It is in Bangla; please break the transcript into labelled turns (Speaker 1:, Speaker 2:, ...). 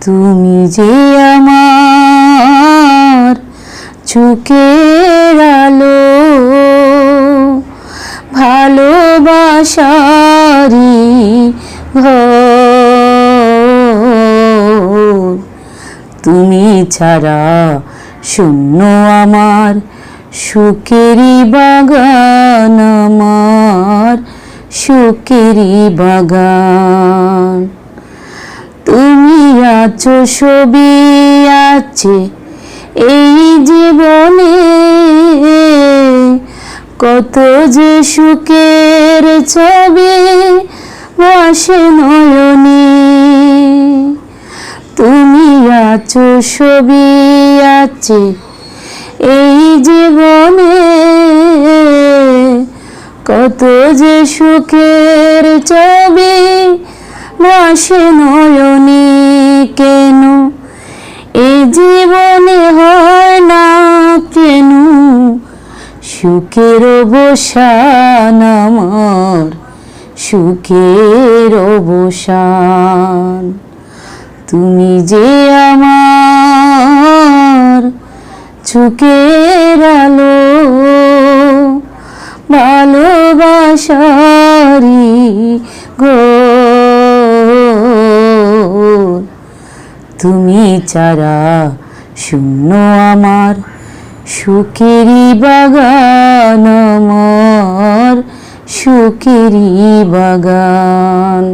Speaker 1: তুমি যে আমার চোখের আলো, ভালোবাসারি ঘর। তুমি ছাড়া শূন্য আমার সুখেরই বাগান, আমার সুখেরই বাগান। তুমি আছো, ছবি আছে এই জীবনে, কত যে সুখের ছবি ভাসে নয়নে। তুমি আছো, ছবি আছে এই জীবনে, কত যে সুখের ছবি ভাসে নয়নে। কেন এই জীবনে হয় না কেন সুখের অবসান, আমার সুখের অবসান। তুমি যে আমার চোখের আলো, ভালোবাসারি ঘর। তুমি ছাড়া শূন্য আমার সুখেরই বাগান, আমার সুখেরই বাগান।